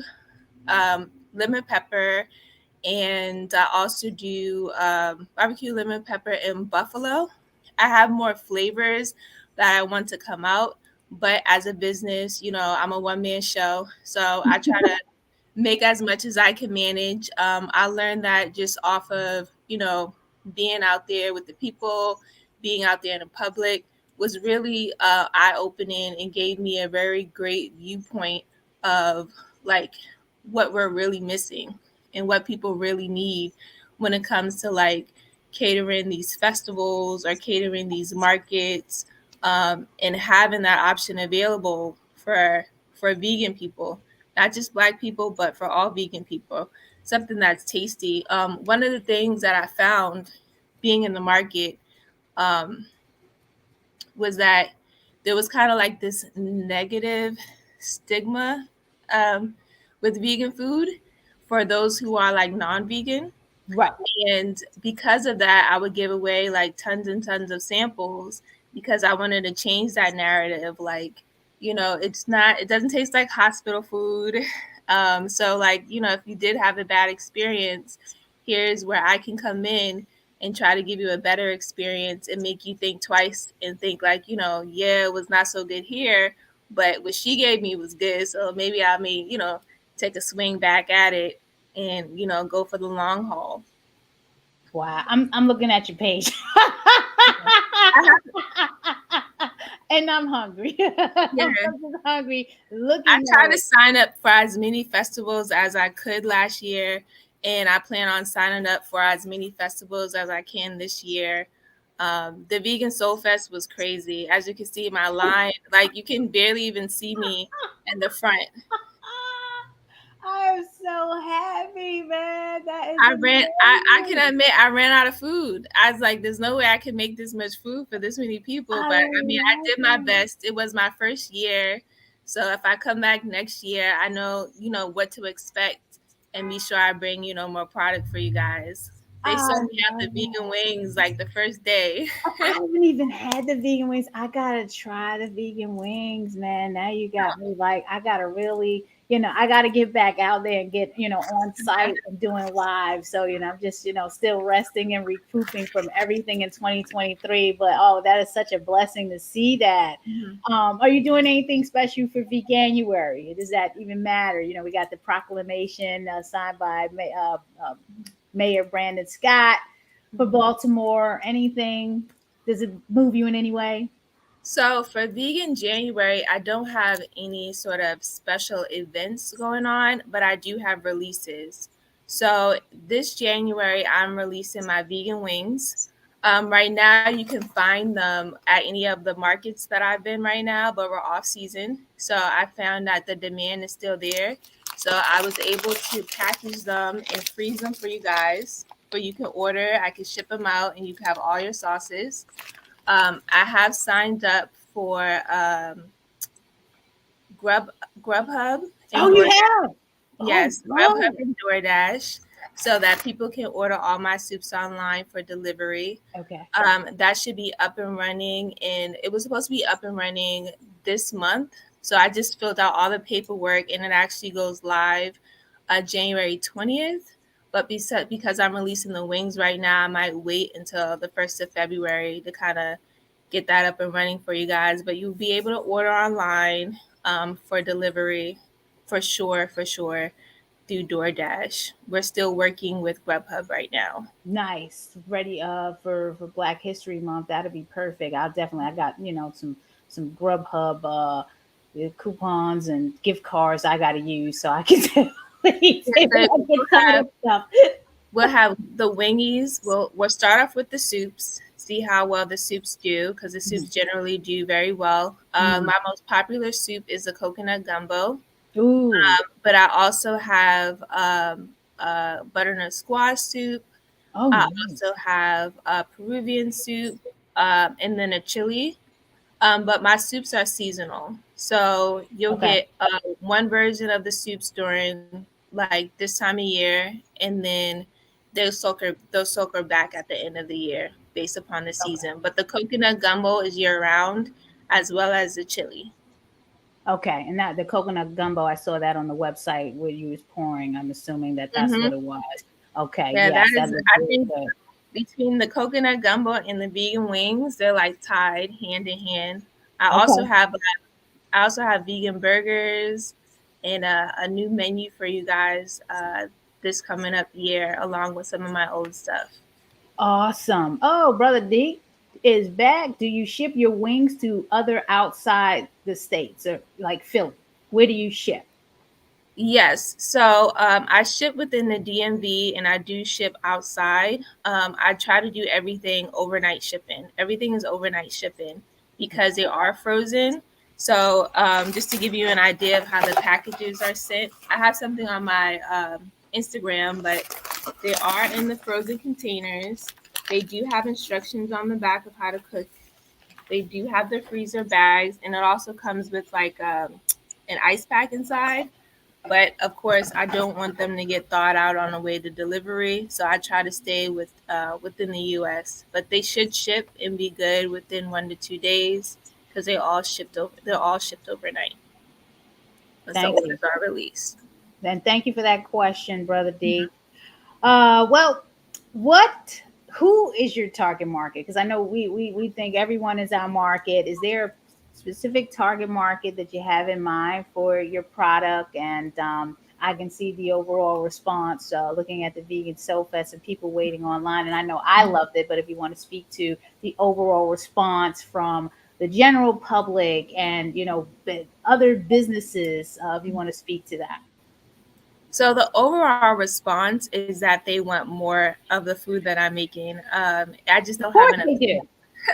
S4: lemon pepper, and I also do barbecue lemon pepper and buffalo. I have more flavors that I want to come out, but as a business, I'm a one man show, so I try to make as much as I can manage. I learned that just off of, being out there with the people, being out there in the public was really eye opening and gave me a very great viewpoint of like what we're really missing and what people really need when it comes to like catering these festivals or catering these markets, and having that option available for vegan people, not just black people, but for all vegan people. Something that's tasty. One of the things that I found being in the market um, was that there was kind of like this negative stigma um, with vegan food for those who are like non-vegan,
S1: Right.
S4: and because of that, I would give away like tons and tons of samples because I wanted to change that narrative. Like, it doesn't taste like hospital food. So, like, if you did have a bad experience, here's where I can come in and try to give you a better experience and make you think twice and think, like, yeah, it was not so good here, but what she gave me was good. So maybe I may, take a swing back at it and, go for the long haul.
S1: Wow, I'm looking at your page.
S4: I have,
S1: And I'm hungry. I'm
S4: yeah.
S1: just hungry
S4: I
S1: looking
S4: tried
S1: at
S4: to
S1: it.
S4: sign up for as many festivals as I could last year, and I plan on signing up for as many festivals as I can this year. The Vegan Soul Fest was crazy. As you can see, my line, like you can barely even see me in the front.
S1: I am so happy, man. That is
S4: I can
S1: amazing.
S4: admit I ran out of food. I was like, there's no way I can make this much food for this many people.
S1: I
S4: But I mean, I
S1: love
S4: did my
S1: it.
S4: best. It was my first year. So if I come back next year, I know, what to expect and be sure I bring, more product for you guys. They
S1: I
S4: sold me out the
S1: love
S4: vegan
S1: it.
S4: wings like the first day.
S1: I haven't even had the vegan wings. I gotta try the vegan wings, man. Now you got me like I gotta really, I gotta get back out there and get, on site and doing live. So, I'm just, still resting and recouping from everything in 2023. But oh, that is such a blessing to see that.
S4: Mhm.
S1: Are you doing anything special for Veganuary? Does that even matter? We got the proclamation signed by Mayor Brandon Scott for Baltimore. Anything? Does it move you in any way?
S4: So for vegan January, I don't have any sort of special events going on, but I do have releases. So this January, I'm releasing my vegan wings. Right now, you can find them at any of the markets that I've been right now, but we're off season. So I found that the demand is still there. So I was able to package them and freeze them for you guys. But you can order, I can ship them out, and you can have all your sauces. I have signed up for Grub Grubhub
S1: Oh,
S4: and
S1: you
S4: DoorDash.
S1: have? Oh,
S4: Yes, Grubhub
S1: no.
S4: and DoorDash, so that people can order all my soups online for delivery.
S1: Okay.
S4: That should be up and running, and it was supposed to be up and running this month. So I just filled out all the paperwork, and it actually goes live January 20th. But because I'm releasing the wings right now, I might wait until the 1st of February to kind of get that up and running for you guys. But you'll be able to order online for delivery for sure through DoorDash. We're still working with Grubhub right now.
S1: Nice. Ready for Black History Month. That'll be perfect. I'll definitely I got, some Grubhub coupons and gift cards I gotta use so I can definitely
S4: Yeah,
S1: say when
S4: so
S1: I get tired of stuff.
S4: we'll have the wingies. We'll start off with the soups, see how well the soups do, because the soups
S1: Mhm.
S4: generally do very well.
S1: Mhm.
S4: My most popular soup is the coconut gumbo,
S1: Ooh.
S4: but I also have butternut squash soup.
S1: Oh,
S4: I
S1: nice.
S4: also have a Peruvian soup, and then a chili. But my soups are seasonal, so you'll
S1: Okay.
S4: get one version of the soups during like this time of year, and then they'll soak her back at the end of the year based upon the
S1: Okay.
S4: season. But the coconut gumbo is year round, as well as the chili.
S1: Okay. And that the coconut gumbo, I saw that on the website where you was pouring. I'm assuming that that's
S4: Hmm.
S1: what it was. Okay.
S4: Yeah, that
S1: Yes, that
S4: is.
S1: looked
S4: I
S1: really
S4: think
S1: good.
S4: between the coconut gumbo and the vegan wings, they're like tied hand in hand. I also
S1: Okay.
S4: have I also have vegan burgers and a new menu for you guys this coming up year, along with some of my old stuff.
S1: Awesome. Oh, brother D is back. Do you ship your wings to other outside the states or like Philly? Where do you ship?
S4: Yes, so I ship within the DMV and I do ship outside. I try to do everything overnight shipping. Everything is overnight shipping because they are frozen. So just to give you an idea of how the packages are sent, I have something on my Instagram, but they are in the frozen containers. They do have instructions on the back of how to cook. They do have the freezer bags, and it also comes with like an ice pack inside. But of course, I don't want them to get thawed out on the way to delivery, so I try to stay within the U.S. But they should ship and be good within 1 to 2 days because They're all shipped overnight once the
S1: Thank you.
S4: orders are released.
S1: And thank you for that question, brother D. Well, what who is your target market? Because I know we think everyone is our market. Is there a specific target market that you have in mind for your product? And I can see the overall response looking at the vegan soul fest and people waiting online. And I know I loved it, but if you want to speak to the overall response from the general public and the other businesses, if you want to speak to that.
S4: So the overall response is that they want more of the food that I'm making. I just
S1: Of
S4: don't have
S1: course
S4: enough.
S1: they do.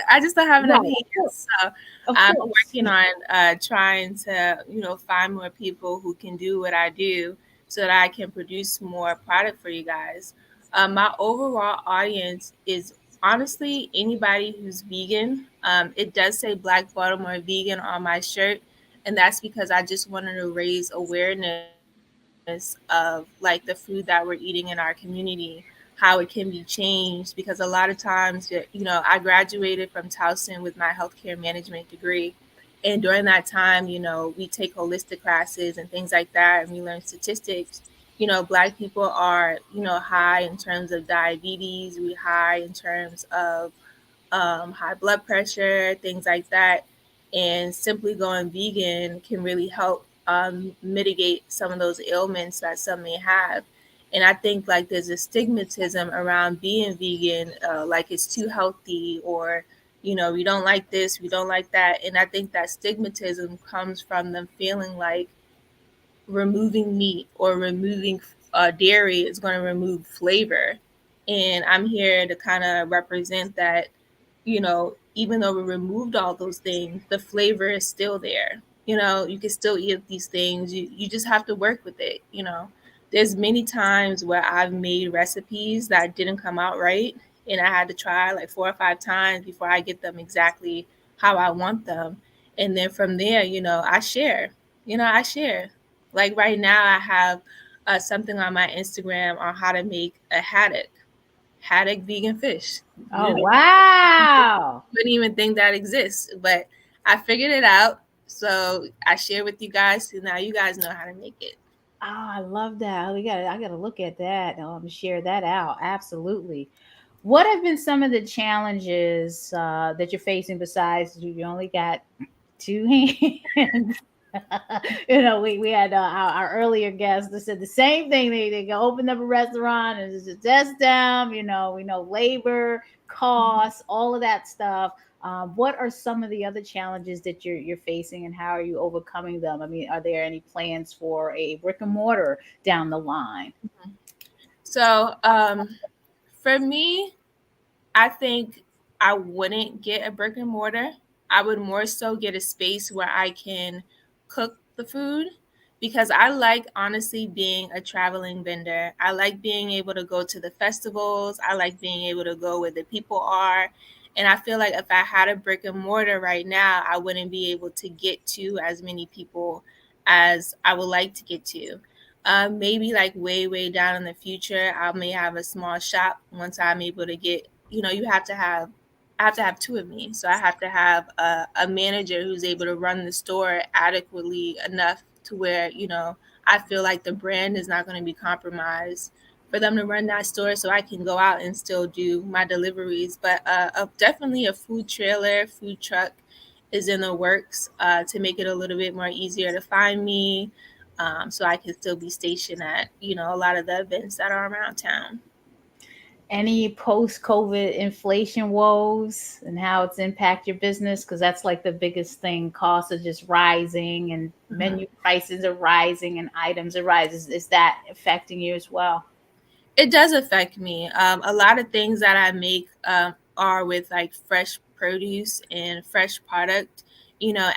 S4: I just don't have enough
S1: Right.
S4: hands. So
S1: Of
S4: I'm
S1: course.
S4: working on trying to, find more people who can do what I do so that I can produce more product for you guys. My overall audience is honestly anybody who's vegan. It does say Black Bottom or vegan on my shirt, and that's because I just wanted to raise awareness of like the food that we're eating in our community, how it can be changed. Because a lot of times, I graduated from Towson with my healthcare management degree. And during that time, we take holistic classes and things like that, and we learn statistics. Black people are, high in terms of diabetes, we high in terms of high blood pressure, things like that. And simply going vegan can really help mitigate some of those ailments that some may have. And I think like there's a stigmatism around being vegan, like it's too healthy or We don't like this, we don't like that. And I think that stigmatism comes from them feeling like removing meat or removing dairy is going to remove flavor. And I'm here to kind of represent that, even though we removed all those things, the flavor is still there. You can still eat these things. You just have to work with it. There's many times where I've made recipes that didn't come out right, and I had to try like 4 or 5 times before I get them exactly how I want them. And then from there, I share. I share. Like right now, I have something on my Instagram on how to make a haddock vegan fish.
S1: Oh, wow.
S4: Wouldn't even think that exists, but I figured it out. So I share with you guys, so now you guys know how to make it.
S1: Oh, I love that. I gotta look at that. Share that out. Absolutely. What have been some of the challenges that you're facing besides you only got two hands? We had our earlier guests that said the same thing. They go open up a restaurant and it's a desk down. We know labor costs, all of that stuff. What are some of the other challenges that you're facing, and how are you overcoming them? I mean, are there any plans for a brick and mortar down the line?
S4: So for me, I think I wouldn't get a brick and mortar. I would more so get a space where I can cook the food, because I like honestly being a traveling vendor. I like being able to go to the festivals. I like being able to go where the people are. And I feel like if I had a brick and mortar right now, I wouldn't be able to get to as many people as I would like to get to. Maybe like way, way down in the future, I may have a small shop once I'm able to get, I have to have two of me. So I have to have a manager who's able to run the store adequately enough to where, I feel like the brand is not going to be compromised for them to run that store, so I can go out and still do my deliveries. But definitely a food trailer, food truck is in the works to make it a little bit more easier to find me, so I can still be stationed at, a lot of the events that are around town.
S1: Any post-COVID inflation woes and how it's impact your business? Because that's like the biggest thing. Costs are just rising, and
S4: Mhm.
S1: menu prices are rising, and items are rising. Is that affecting you as well?
S4: It does affect me. A lot of things that I make are with like fresh produce and fresh product.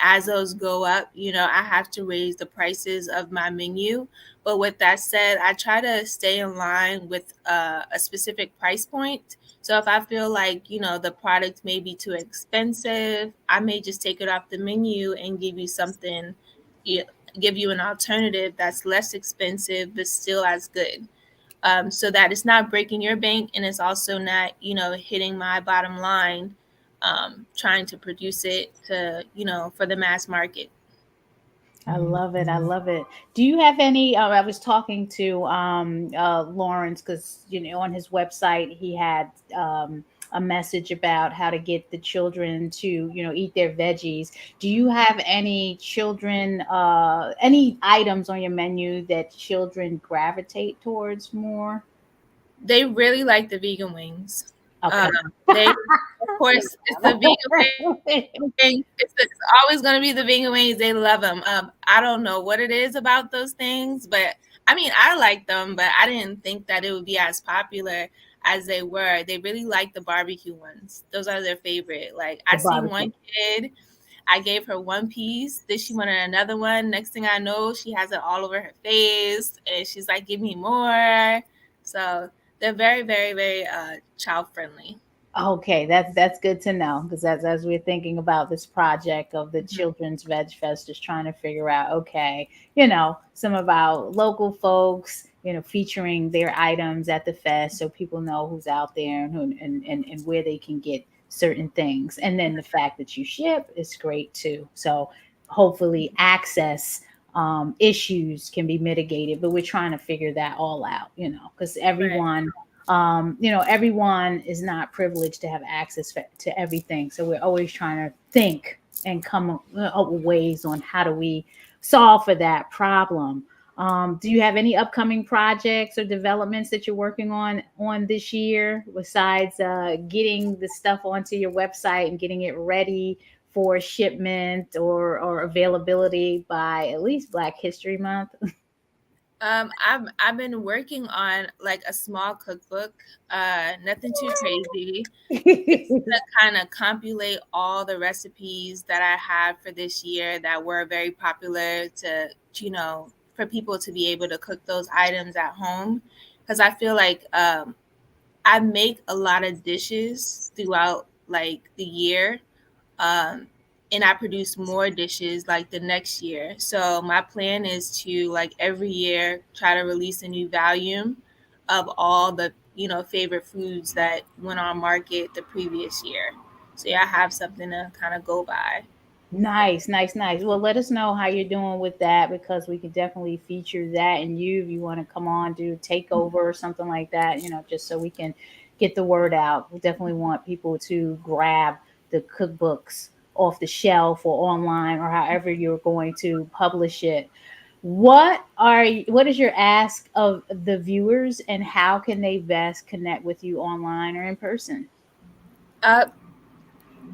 S4: As those go up, I have to raise the prices of my menu. But with that said, I try to stay in line with a specific price point. So if I feel like, the product may be too expensive, I may just take it off the menu and give you something, y- give you an alternative that's less expensive but still as good, so that it's not breaking your bank and it's also not, hitting my bottom line, trying to produce it to, for the mass market.
S1: I love it. I love it. Do you have any? I was talking to Lawrence because on his website he had a message about how to get the children to eat their veggies. Do you have any children? Any items on your menu that children gravitate towards more?
S4: They really like the vegan wings.
S1: Okay.
S4: They, of course, it's the vegan wings. It's always going to be the vegan wings. They love them. I don't know what it is about those things, but I mean, I like them, but I didn't think that it would be as popular as they were. They really like the barbecue ones. Those are their favorite. Like I
S1: The
S4: seen
S1: barbecue.
S4: one kid, I gave her one piece, then she wanted another one. Next thing I know, she has it all over her face, and she's like, "Give me more." So they're very, very, very child friendly.
S1: Okay, that's good to know because as we're thinking about this project of the
S4: Mhm.
S1: Children's Veg Fest, just trying to figure out, okay, some of our local folks, featuring their items at the fest so people know who's out there and and where they can get certain things. And then the fact that you ship is great too. So hopefully access issues can be mitigated, but we're trying to figure that all out, because
S4: Right,
S1: everyone is not privileged to have access to everything. So we're always trying to think and come up with ways on how do we solve for that problem. Do you have any upcoming projects or developments that you're working on this year besides getting the stuff onto your website and getting it ready for shipment or availability by at least Black History Month?
S4: I've been working on like a small cookbook, nothing too crazy. It's to kind of compilate all the recipes that I had for this year that were very popular to, for people to be able to cook those items at home. Because I feel like I make a lot of dishes throughout like the year, um, and I produce more dishes like the next year. So my plan is to like every year try to release a new volume of all the favorite foods that went on market the previous year. So yeah, I have something to kind of go by.
S1: Nice, nice, nice. Well, let us know how you're doing with that because we could definitely feature that and you if you want to come on, do takeover or something like that, just so we can get the word out. We definitely want people to grab the cookbooks off the shelf or online or however you're going to publish it. What is your ask of the viewers and how can they best connect with you online or in person?
S4: Uh,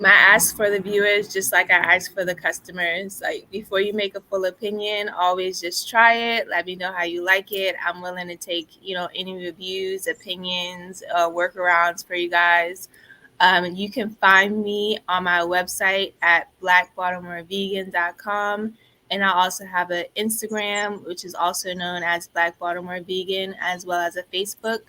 S4: my ask for the viewers, just like I ask for the customers, like before you make a full opinion, always just try it. Let me know how you like it. I'm willing to take, any reviews, opinions, workarounds for you guys. You can find me on my website at blackbaltimorevegan.com. And I also have an Instagram, which is also known as Black Baltimore Vegan, as well as a Facebook.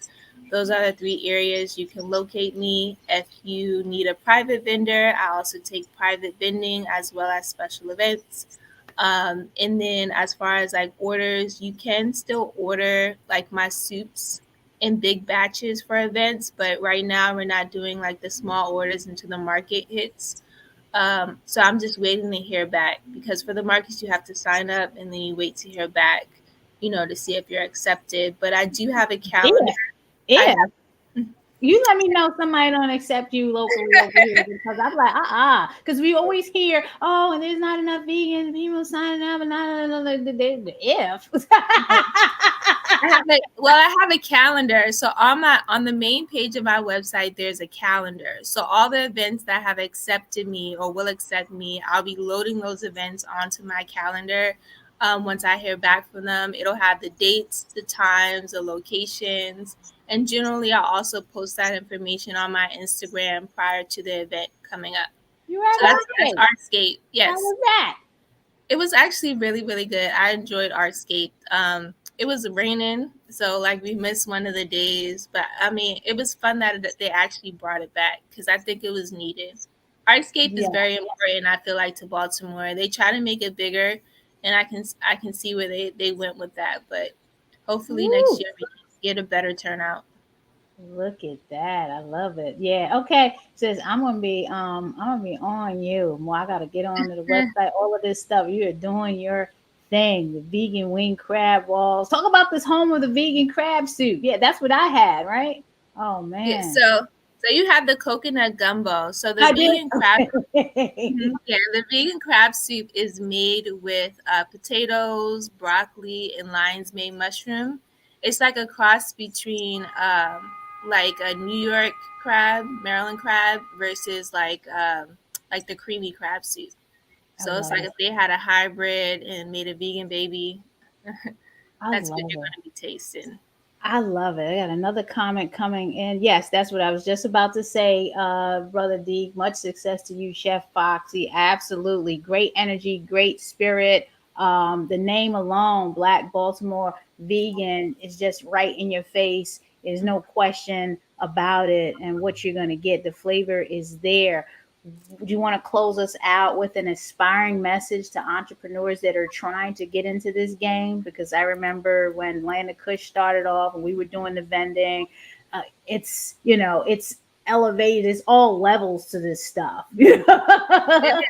S4: Those are the three areas you can locate me. If you need a private vendor, I also take private vending as well as special events. And then as far as like orders, you can still order like my soups in big batches for events, but right now we're not doing like the small orders until the market hits. So I'm just waiting to hear back because for the markets you have to sign up and then you wait to hear back, to see if you're accepted. But I do have a calendar.
S1: If,
S4: I
S1: if
S4: have.
S1: you let me know somebody don't accept you locally over here because I'm like, because we always hear, oh, and there's not enough vegan people signing up, and not if.
S4: I have a calendar. So on the main page of my website, there's a calendar. So all the events that have accepted me or will accept me, I'll be loading those events onto my calendar. Once I hear back from them, it'll have the dates, the times, the locations, and generally I'll also post that information on my Instagram prior to the event coming up.
S1: You
S4: So
S1: right
S4: that's
S1: about it.
S4: Artscape.
S1: How
S4: Yes.
S1: was that?
S4: It was actually really, really good. I enjoyed Artscape. It was raining, so like we missed one of the days, but I mean, it was fun that they actually brought it back because I think it was needed. Artscape is
S1: Yeah.
S4: very important. I feel like to Baltimore, they try to make it bigger, and I can see where they went with that. But hopefully next
S1: Woo.
S4: year we get a better turnout.
S1: Look at that. I love it. Yeah. Okay. Says I'm gonna be on you. Well, I gotta get onto the website, all of this stuff. You are doing your thing. The vegan wing crab walls. Talk about this home of the vegan crab soup. Yeah, that's what I had, right? Oh
S4: Yeah,
S1: man.
S4: so you have the coconut gumbo. So the
S1: I did.
S4: vegan crab.
S1: Okay.
S4: Mhm. Yeah, the vegan crab soup is made with potatoes, broccoli, and lion's mane mushroom. It's like a cross between like a New York crab, Maryland crab, versus like the creamy crab soup.
S1: I
S4: So it's
S1: love
S4: like
S1: it.
S4: if they had a hybrid and made a vegan baby,
S1: I
S4: that's what
S1: love
S4: you're
S1: it.
S4: going to be tasting.
S1: I love it. I got another comment coming in. Yes, that's what I was just about to say, Brother D. Much success to you, Chef Foxy. Absolutely. Great energy, great spirit. The name alone, Black Baltimore Vegan, is just right in your face. There's no question about it and what you're going to get. The flavor is there. Do you want to close us out with an inspiring message to entrepreneurs that are trying to get into this game? Because I remember when Land of Kush started off and we were doing the vending, it's elevated. It's all levels to this stuff.
S4: It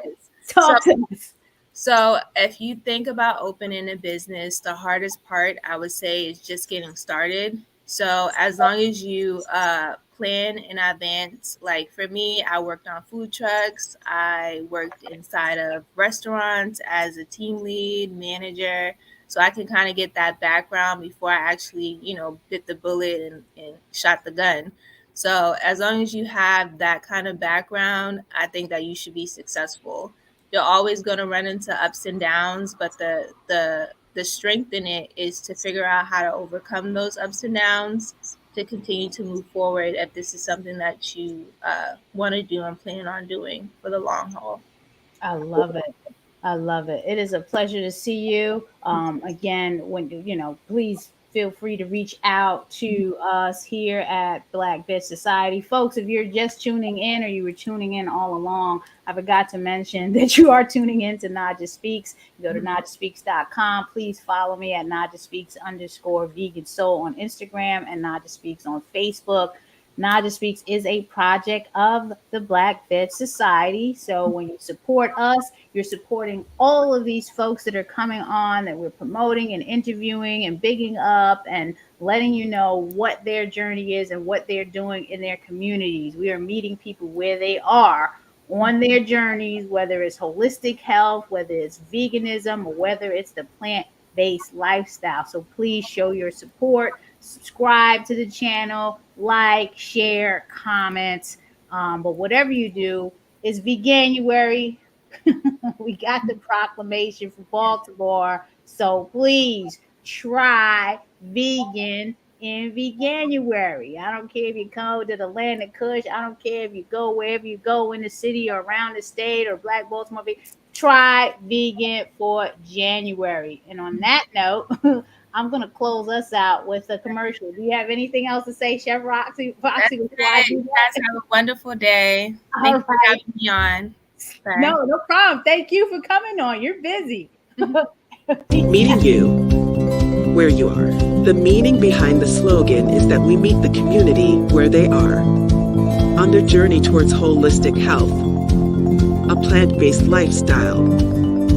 S4: is. So
S1: Talk to us.
S4: So, if you think about opening a business, the hardest part I would say is just getting started. So, as long as you plan in advance, like for me, I worked on food trucks, I worked inside of restaurants as a team lead, manager. So I can kind of get that background before I actually, bit the bullet and shot the gun. So as long as you have that kind of background, I think that you should be successful. You're always going to run into ups and downs, but the strength in it is to figure out how to overcome those ups and downs to continue to move forward if this is something that you want to do and plan on doing for the long haul.
S1: I love it. I love it. It is a pleasure to see you. Again, when please feel free to reach out to us here at Black Bitch Society. Folks, if you're just tuning in or you were tuning in all along, I forgot to mention that you are tuning in to Naijha Speaks. Go to NaijhaSpeaks.com. Please follow me at Naijha Speaks _Vegan Soul on Instagram and Naijha Speaks on Facebook. Naijha Speaks is a project of the Black Bitch Society. So when you support us, you're supporting all of these folks that are coming on that we're promoting and interviewing and bigging up and letting you know what their journey is and what they're doing in their communities. We are meeting people where they are on their journeys, whether it's holistic health, whether it's veganism, or whether it's the plant-based lifestyle. So please show your support. Subscribe to the channel, like, share, comment. But whatever you do, it's Veganuary. We got the proclamation from Baltimore. So please try vegan in Veganuary. I don't care if you come to the land of Kush. I don't care if you go wherever you go in the city or around the state or Black Baltimore. Try vegan for January. And on that note, I'm going to close us out with a commercial. Do you have anything else to say, Chef Roxy? Foxy,
S4: You guys have a wonderful day. Thanks for having me on. Bye.
S1: No problem. Thank you for coming on. You're busy.
S5: Meeting you where you are. The meaning behind the slogan is that we meet the community where they are on their journey towards holistic health, a plant-based lifestyle,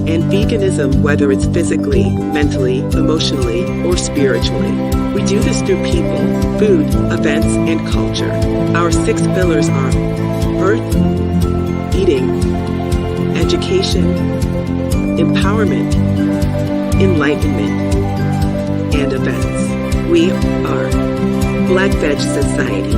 S5: and veganism, whether it's physically, mentally, emotionally, or spiritually. We do this through people, food, events, and culture. Our 6 pillars are earth, eating, education, empowerment, enlightenment, and events. We are Black Veg Society.